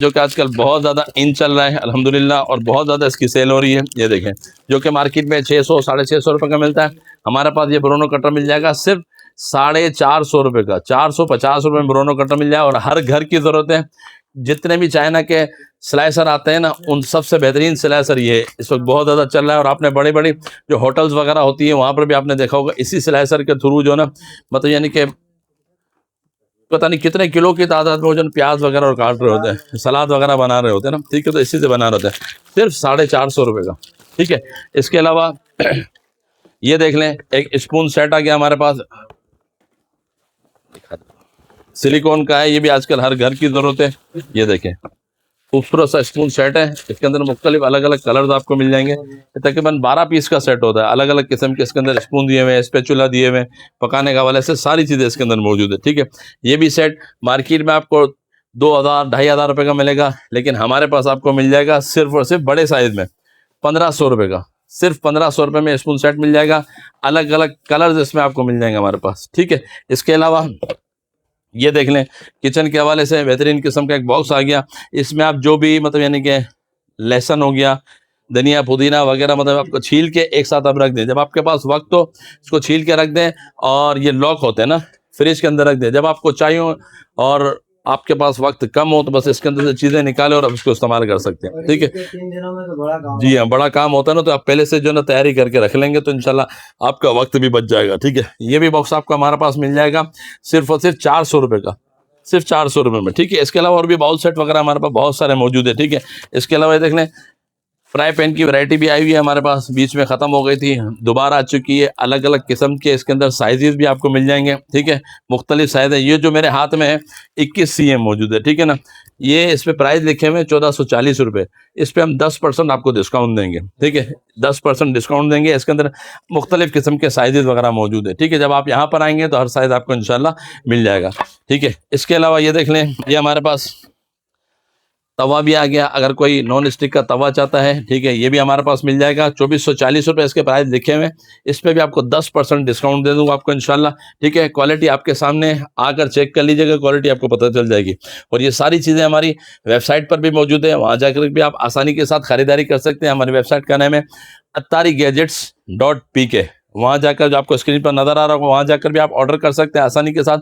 जो कि आजकल बहुत ज़्यादा इन चल रहा है अल्हम्दुलिल्लाह, और बहुत ज़्यादा इसकी सेल हो रही है। ये देखें, जो कि मार्केट में 600 साढ़े 600 रुपये का मिलता है, हमारे पास ये ब्रोनो कटर मिल जाएगा सिर्फ 450 रुपये का। 450 रुपये में ब्रोनो कटर मिल जाए, और हर घर की ज़रूरत है। जितने भी चाइना के स्लाइसर आते हैं ना, उन सबसे बेहतरीन स्लाइसर ये इस वक्त बहुत ज़्यादा चल रहा है। और आपने बड़ी बड़ी जो होटल्स वगैरह होती है वहाँ पर भी आपने देखा होगा इसी स्लाइसर के थ्रू जो ना, मतलब यानी कि पता नहीं कितने किलो की तादाद में वो जो प्याज वगैरह और काट रहे होते हैं, सलाद वगैरह बना रहे होते हैं ना, ठीक है, तो इसी से बना रहे होते हैं सिर्फ 450 रुपये का। ठीक है, इसके अलावा ये देख लें, एक स्पून सेट आ गया हमारे पास, सिलिकॉन का है, ये भी आजकल हर घर की जरूरत है। ये देखें, खूबसूरत सा स्पून सेट है, इसके अंदर मुख्तलिफ अलग अलग कलर्स आपको मिल जाएंगे। तकरीबन 12 पीस का सेट होता है, अलग अलग किस्म के इसके अंदर स्पून दिए हुए हैं, स्पैचुला दिए हुए हैं, पकाने का वाले से सारी चीज़ें इसके अंदर मौजूद है। ठीक है, ये भी सेट मार्केट में आपको 2000 2500 रुपये का मिलेगा, लेकिन हमारे पास आपको मिल जाएगा सिर्फ और सिर्फ बड़े साइज में 1500 रुपये का। सिर्फ 1500 रुपये में स्पून सेट मिल जाएगा, अलग अलग कलर्स इसमें आपको मिल जाएंगे हमारे पास। ठीक है, इसके अलावा ये देख लें, किचन के हवाले से बेहतरीन किस्म का एक बॉक्स आ गया। इसमें आप जो भी मतलब यानी कि लहसुन हो गया, धनिया पुदीना वगैरह, मतलब आपको छील के एक साथ आप रख दें। जब आपके पास वक्त हो इसको छील के रख दें, और ये लॉक होते हैं ना, फ्रिज के अंदर रख दें। जब आपको चाहिए और आपके पास वक्त कम हो तो बस इसके अंदर से चीज़ें निकालें और आप इसको इस्तेमाल कर सकते हैं। ठीक है, 3 दिनों में तो बड़ा काम जी हाँ, बड़ा काम होता है ना, तो आप पहले से जो ना तैयारी करके रख लेंगे तो इंशाल्लाह आपका वक्त भी बच जाएगा। ठीक है, ये भी बॉक्स आपको हमारे पास मिल जाएगा सिर्फ और सिर्फ 400 रुपये का, सिर्फ 400 रुपये में। ठीक है, इसके अलावा और भी बाउल सेट वगैरह हमारे पास बहुत सारे मौजूद है। ठीक है, इसके अलावा ये देख लें, फ्राई पैन की वैरायटी भी आई हुई है हमारे पास, बीच में ख़त्म हो गई थी, दोबारा आ चुकी है। अलग अलग किस्म के इसके अंदर साइजेस भी आपको मिल जाएंगे। ठीक है, मुख्तलिफ साइज़ है। ये जो मेरे हाथ में है 21 cm मौजूद है। ठीक है ना, ये इस पर प्राइस लिखे हुए हैं 1440 रुपये। इस पर हम 10% आपको डिस्काउंट देंगे। ठीक है, 10% डिस्काउंट देंगे। इसके अंदर मुख्तलिफ किस्म के साइजेस वगैरह मौजूद है। ठीक है, जब आप यहाँ पर आएंगे तो हर साइज़ आपको इंशाल्लाह मिल जाएगा। ठीक है, इसके अलावा ये देख लें, ये हमारे पास तवा भी आ गया। अगर कोई नॉन स्टिक का तवा चाहता है, ठीक है, ये भी हमारे पास मिल जाएगा। 2440 रुपये इसके प्राइस लिखे हुए हैं। इस पर भी आपको 10% डिस्काउंट दे दूंगा आपको इंशाल्लाह। ठीक है, क्वालिटी आपके सामने आकर चेक कर लीजिएगा, क्वालिटी आपको पता चल जाएगी। और ये सारी चीज़ें हमारी वेबसाइट पर भी मौजूद है, वहाँ जाकर भी आप आसानी के साथ ख़रीदारी कर सकते हैं। हमारी वेबसाइट का नाम है attarigadgets.pk। वहाँ जाकर जो आपको स्क्रीन पर नज़र आ रहा होगा, वहाँ जाकर भी आप ऑर्डर कर सकते हैं आसानी के साथ।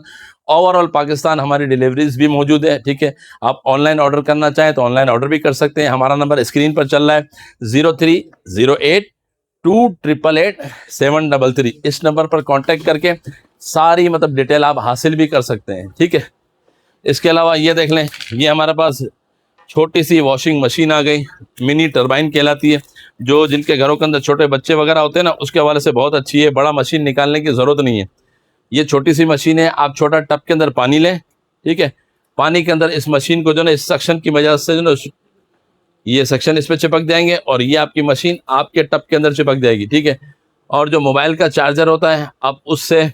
ओवरऑल पाकिस्तान हमारी डिलीवरीज भी मौजूद है। ठीक है, आप ऑनलाइन ऑर्डर करना चाहें तो ऑनलाइन ऑर्डर भी कर सकते हैं। हमारा नंबर स्क्रीन पर चल रहा है 0308288733। इस नंबर पर कांटेक्ट करके सारी मतलब डिटेल आप हासिल भी कर सकते हैं। ठीक है, इसके अलावा ये देख लें, ये हमारे पास छोटी सी वॉशिंग मशीन आ गई, मिनी टरबाइन कहलाती है। जो जिनके घरों के अंदर छोटे बच्चे वगैरह होते हैं ना, उसके हवाले से बहुत अच्छी है। बड़ा मशीन निकालने की ज़रूरत नहीं है, ये छोटी सी मशीन है। आप छोटा टब के अंदर पानी लें, ठीक है, पानी के अंदर इस मशीन को जो ना, इस सक्शन की वजह से जो ना, ये सेक्शन इस पर चिपक जाएंगे और ये आपकी मशीन आपके टब के अंदर चिपक जाएगी। ठीक है, और जो मोबाइल का चार्जर होता है आप उससे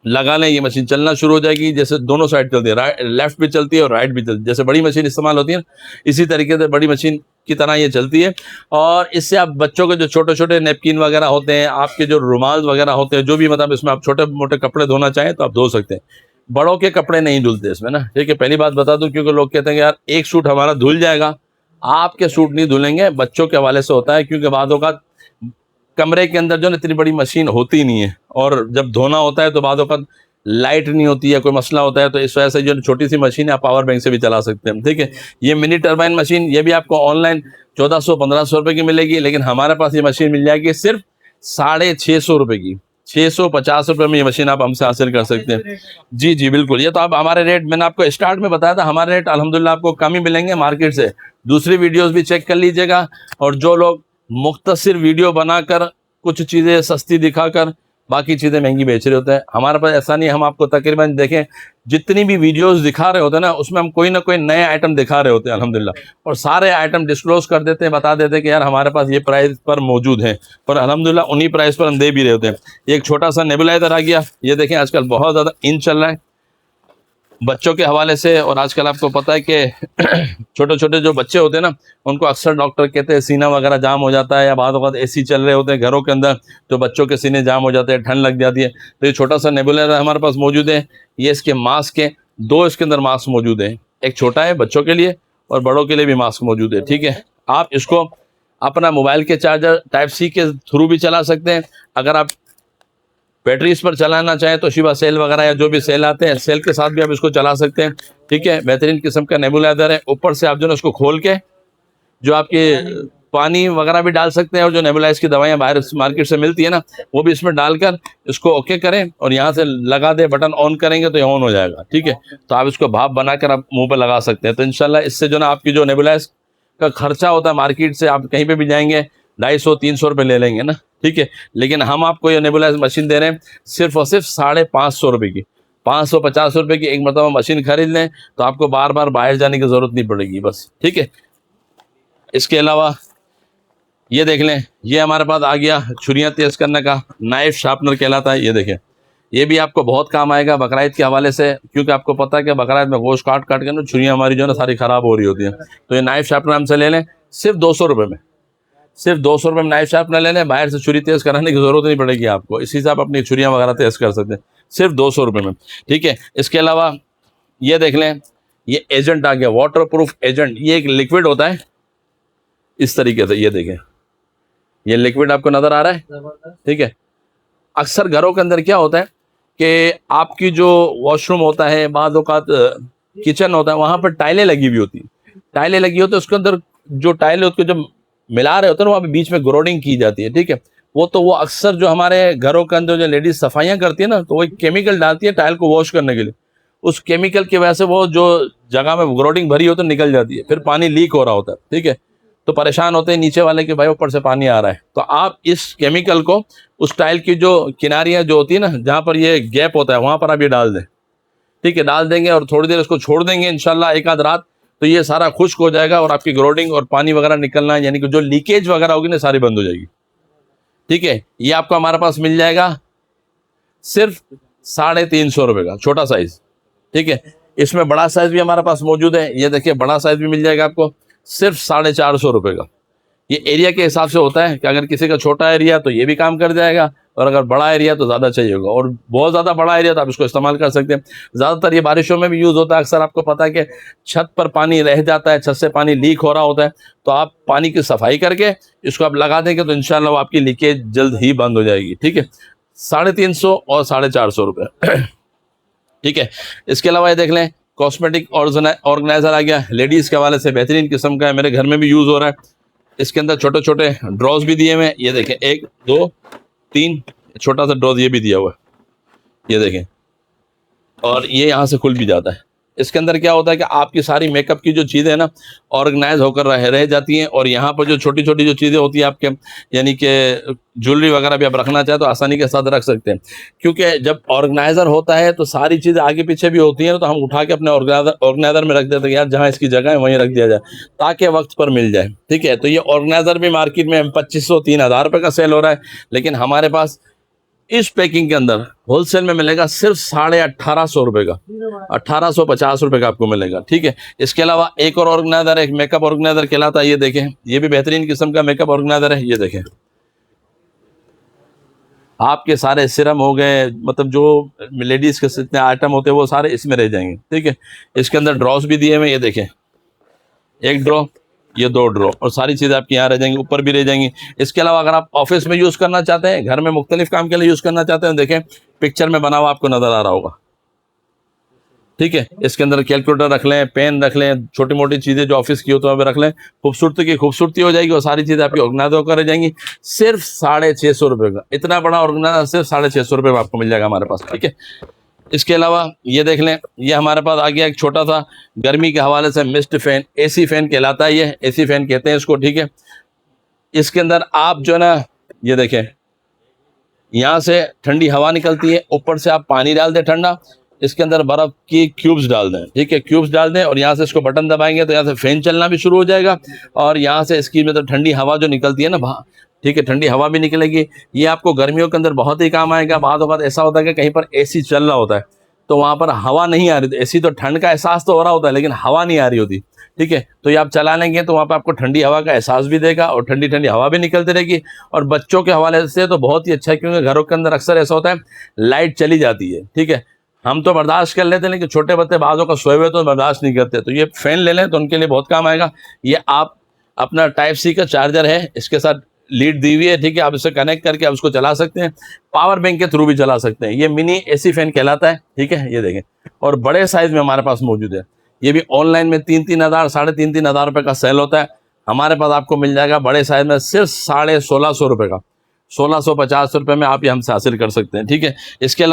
लगा लें, ये मशीन चलना शुरू हो जाएगी। जैसे दोनों साइड चलती है, लेफ्ट भी चलती है और राइट भी चलती है, जैसे बड़ी मशीन इस्तेमाल होती है इसी तरीके से बड़ी मशीन की तरह ये चलती है। और इससे आप बच्चों के जो छोटे छोटे नैपकिन वगैरह होते हैं, आपके जो रुमाल वगैरह होते हैं, जो भी मतलब इसमें आप छोटे मोटे कपड़े धोना चाहें तो आप धो सकते हैं। बड़ों के कपड़े नहीं धुलते इसमें ना। ठीक है, पहली बात बता दूं, क्योंकि लोग कहते हैं कि यार एक सूट हमारा धुल जाएगा, आपके सूट नहीं धुलेंगे, बच्चों के हवाले से होता है। क्योंकि बादों का कमरे के अंदर जो ना इतनी बड़ी मशीन होती नहीं है, और जब धोना होता है तो बादों का लाइट नहीं होती है, कोई मसला होता है, तो इस वजह से जो छोटी सी मशीन है आप पावर बैंक से भी चला सकते हैं। ठीक है, ये मिनी टरबाइन मशीन, ये भी आपको ऑनलाइन 1400-1500 रुपये की मिलेगी, लेकिन हमारे पास ये मशीन मिल जाएगी सिर्फ 650 रुपये की। 650 रुपये में ये मशीन आप हमसे हासिल कर सकते हैं। जी जी बिल्कुल, ये तो आप हमारे रेट, मैंने आपको स्टार्ट में बताया था, हमारे रेट अल्हम्दुलिल्लाह आपको कम ही मिलेंगे मार्केट से। दूसरी वीडियोज़ भी चेक कर लीजिएगा। और जो लोग मुख्तसर वीडियो बनाकर कुछ चीज़ें सस्ती दिखाकर बाकी चीज़ें महंगी बेच रहे होते हैं, हमारे पास ऐसा नहीं। हम आपको तकरीबन देखें जितनी भी वीडियोस दिखा रहे होते हैं ना, उसमें हम कोई ना कोई नए आइटम दिखा रहे होते हैं अल्हम्दुलिल्लाह, और सारे आइटम डिस्क्लोज कर देते हैं, बता देते हैं कि यार हमारे पास ये प्राइस पर मौजूद है, और अल्हम्दुलिल्लाह उन्हीं प्राइस पर हम दे भी रहे होते हैं। एक छोटा सा नेबुलाइजर आ गया, ये देखें आजकल बहुत ज़्यादा इन चल रहा है बच्चों के हवाले से। और आजकल आपको पता है कि छोटे छोटे जो बच्चे होते हैं ना, उनको अक्सर डॉक्टर कहते हैं सीना वगैरह जाम हो जाता है, या बाद वक्त एसी चल रहे होते हैं घरों के अंदर तो बच्चों के सीने जाम हो जाते हैं, ठंड लग जाती है। तो ये छोटा सा नेबुलाइजर हमारे पास मौजूद है। ये इसके मास्क के 2 इसके अंदर मास्क मौजूद हैं, एक छोटा है बच्चों के लिए और बड़ों के लिए भी मास्क मौजूद है। ठीक है, आप इसको अपना मोबाइल के चार्जर टाइप सी के थ्रू भी चला सकते हैं। अगर आप बैटरीज पर चलाना चाहें तो शिवा सेल वगैरह या जो भी सेल आते हैं, सेल के साथ भी आप इसको चला सकते हैं। ठीक है, बेहतरीन किस्म का नेबुलाइजर है। ऊपर से आप जो है उसको खोल के जो आपके पानी वगैरह भी डाल सकते हैं, और जो नेबुलाइज की दवाइयाँ बाहर मार्केट से मिलती है ना, वो भी इसमें डालकर इसको ओके करें और यहाँ से लगा दे, बटन ऑन करेंगे तो ये ऑन हो जाएगा। ठीक है, तो आप इसको भाप बनाकर आप मुंह पर लगा सकते हैं। तो इंशाल्लाह इससे जो ना आपकी जो नेबुलाइज का खर्चा होता है मार्केट से, आप कहीं पे भी जाएंगे 250-300 रुपये ले लेंगे ना। ठीक है, लेकिन हम आपको ये नेबुलाइज मशीन दे रहे हैं सिर्फ और सिर्फ 550 रुपये की। 550 रुपये की एक मरतबा मशीन खरीद लें तो आपको बार बार बाहर जाने की ज़रूरत नहीं पड़ेगी बस। ठीक है, इसके अलावा ये देख लें, ये हमारे पास आ गया छुरियाँ तेज़ करने का नाइफ शार्पनर कहलाता है। ये देखें, ये भी आपको बहुत काम आएगा बकरीद के हवाले से, क्योंकि आपको पता है कि बकरीद में गोश्त काट काट के ना छुरियाँ हमारी जो है ना सारी ख़राब हो रही होती हैं। तो ये नाइफ शार्पनर हमसे ले लें सिर्फ 200 रुपये में। सिर्फ 200 रुपये में नाइफ शार्पनर ले लें, बाहर से छुरी तेज़ कराने की ज़रूरत नहीं पड़ेगी आपको। इसी से आप अपनी छुरियाँ वगैरह तेज़ कर सकते हैं सिर्फ 200 रुपये में। ठीक है, इसके अलावा ये देख लें, ये एजेंट आ गया, वाटर प्रूफ एजेंट। ये एक लिक्विड होता है इस तरीके से, ये देखें, ये लिक्विड आपको नज़र आ रहा है। ठीक है, अक्सर घरों के अंदर क्या होता है कि आपकी जो वॉशरूम होता है, बाद औक़ात किचन होता है, वहाँ पर टाइलें लगी हुई होती हैं। टाइलें लगी होती है, उसके अंदर जो टाइलें उसको जब मिला रहे होते हैं वहाँ पे बीच में ग्रोडिंग की जाती है। ठीक है, वो अक्सर जो हमारे घरों के अंदर जो लेडीज सफाइयाँ करती है ना, तो वो एक केमिकल डालती है टाइल को वॉश करने के लिए। उस केमिकल की वजह से वो जो जगह में ग्रोडिंग भरी होती है निकल जाती है, फिर पानी लीक हो रहा होता है। ठीक है, तो परेशान होते हैं नीचे वाले कि भाई ऊपर से पानी आ रहा है। तो आप इस केमिकल को उस टाइल की जो किनारियाँ जो होती है ना, जहाँ पर ये गैप होता है, वहाँ पर आप ये डाल दें। ठीक है, डाल देंगे और थोड़ी देर उसको छोड़ देंगे इंशाल्लाह एक आध रात, तो ये सारा खुश्क हो जाएगा और आपकी ग्रोडिंग और पानी वगैरह निकलना, यानी कि जो लीकेज वगैरह होगी ना, सारी बंद हो जाएगी। ठीक है, ये आपको हमारे पास मिल जाएगा सिर्फ 350 रुपये का छोटा साइज। ठीक है, इसमें बड़ा साइज भी हमारे पास मौजूद है। ये देखिए, बड़ा साइज भी मिल जाएगा आपको सिर्फ 450 रुपये का। ये एरिया के हिसाब से होता है कि अगर किसी का छोटा एरिया तो ये भी काम कर जाएगा, और अगर बड़ा एरिया तो ज़्यादा चाहिए होगा, और बहुत ज़्यादा बड़ा एरिया तो आप इसको इस्तेमाल कर सकते हैं। ज़्यादातर ये बारिशों में भी यूज़ होता है। अक्सर आपको पता है कि छत पर पानी रह जाता है, छत से पानी लीक हो रहा होता है, तो आप पानी की सफाई करके इसको आप लगा देंगे तो इंशाल्लाह वो आपकी लीकेज जल्द ही बंद हो जाएगी। ठीक है, 350 और 450 रुपये। ठीक है, इसके अलावा ये देख लें, कॉस्मेटिक ऑर्गेनाइजर आ गया, लेडीज़ के हवाले से बेहतरीन किस्म का है, मेरे घर में भी यूज़ हो रहा है। इसके अंदर छोटे छोटे ड्रॉज भी दिए हुए हैं। ये देखें, 1 2 3 छोटा सा ड्रॉज ये भी दिया हुआ है, ये देखें, और ये यहाँ से खुल भी जाता है। इसके अंदर क्या होता है कि आपकी सारी मेकअप की जो चीज़ें हैं ना, ऑर्गेनाइज होकर रह जाती हैं, और यहाँ पर जो छोटी छोटी जो चीज़ें होती हैं आपके, यानी कि ज्वेलरी वगैरह भी आप रखना चाहें तो आसानी के साथ रख सकते हैं। क्योंकि जब ऑर्गेनाइज़र होता है तो सारी चीज़ें आगे पीछे भी होती हैं, तो हम उठा के अपने ऑर्गेनाइज़र में रख देते हैं, यार जहाँ इसकी जगह है वहीं रख दिया जाए ताकि वक्त पर मिल जाए। ठीक है, तो ये ऑर्गेनाइज़र भी मार्केट में 2500-3000 रुपये का सेल हो रहा है, लेकिन हमारे पास इस पैकिंग के अंदर होलसेल में मिलेगा सिर्फ 1850 रुपये का, 1850 रुपये का आपको मिलेगा। ठीक है, इसके अलावा एक और ऑर्गेनाइजर, एक मेकअप ऑर्गेनाइजर कहलाता है। ये देखें, ये भी बेहतरीन किस्म का मेकअप ऑर्गेनाइजर है। ये देखें, आपके सारे सिरम हो गए, मतलब जो लेडीज़ के जितने आइटम होते हैं वो सारे इसमें रह जाएंगे। ठीक है, इसके अंदर ड्रॉस भी दिए हुए, ये देखें, 1 ड्रॉ, ये 2 ड्रॉ, और सारी चीज़ें आपकी यहाँ रह जाएंगी, ऊपर भी रह जाएंगी। इसके अलावा अगर आप ऑफिस में यूज़ करना चाहते हैं, घर में मुख्तलिफ काम के लिए यूज़ करना चाहते हैं, देखें पिक्चर में बना हुआ आपको नज़र आ रहा होगा। ठीक है, इसके अंदर कैलकुलेटर रख लें, पेन रख लें, छोटी मोटी चीज़ें जो ऑफिस की हो तो रख लें, खूबसूरती की खूबसूरती हो जाएगी और सारी चीज़ें आपकी ऑर्गेनाइज होकर रह जाएंगी। सिर्फ 650 रुपये का इतना बड़ा ऑर्गेनाइजर सिर्फ 650 रुपये में आपको मिल जाएगा हमारे पास। ठीक है, इसके अलावा ये देख लें, ये हमारे पास आ गया एक छोटा सा गर्मी के हवाले से मिस्ट फैन, एसी फैन कहलाता है, ये एसी फैन कहते हैं इसको। ठीक है, इसके अंदर आप जो है ना, ये देखें, यहाँ से ठंडी हवा निकलती है, ऊपर से आप पानी डाल दें ठंडा, इसके अंदर बर्फ़ की क्यूब्स डाल दें। ठीक है, क्यूब्स डाल दें और यहाँ से इसको बटन दबाएंगे तो यहाँ से फैन चलना भी शुरू हो जाएगा, और यहाँ से इसकी मतलब ठंडी हवा जो निकलती है ना, ठीक है, ठंडी हवा भी निकलेगी। ये आपको गर्मियों के अंदर बहुत ही काम आएगा। बाद वक्त ऐसा होता है कि कहीं पर एसी चल रहा होता है तो वहाँ पर हवा नहीं आ रही, एसी तो ठंड का एहसास तो हो रहा होता है लेकिन हवा नहीं आ रही होती। ठीक है, तो ये आप चला लेंगे तो वहाँ पर आपको ठंडी हवा का एहसास भी देगा और ठंडी ठंडी हवा भी निकलती रहेगी। और बच्चों के हवाले से तो बहुत ही अच्छा है, क्योंकि घरों के अंदर अक्सर ऐसा होता है लाइट चली जाती है। ठीक है, हम तो बर्दाश्त कर लेते हैं, लेकिन छोटे बच्चे बाजों का सोए हुए तो बर्दाश्त नहीं करते, तो ये फैन ले लें तो उनके लिए बहुत काम आएगा। ये आप अपना टाइप सी का चार्जर है, इसके साथ लीड दी हुई है, ठीक है, आप इसे कनेक्ट करके आप उसको चला सकते हैं, पावर बैंक के थ्रू भी चला सकते हैं। ये मिनी एसी फैन कहलाता है, ठीक है, ये देखें। और बड़े साइज में हमारे पास मौजूद है। ये भी ऑनलाइन में 3-3 हज़ार 3,500 रुपये का सेल होता है, हमारे पास आपको मिल जाएगा बड़े साइज में सिर्फ 1650 रुपये का, 1650 रुपये में आप ये हमसे हासिल कर सकते हैं, ठीक है। इसके अलावा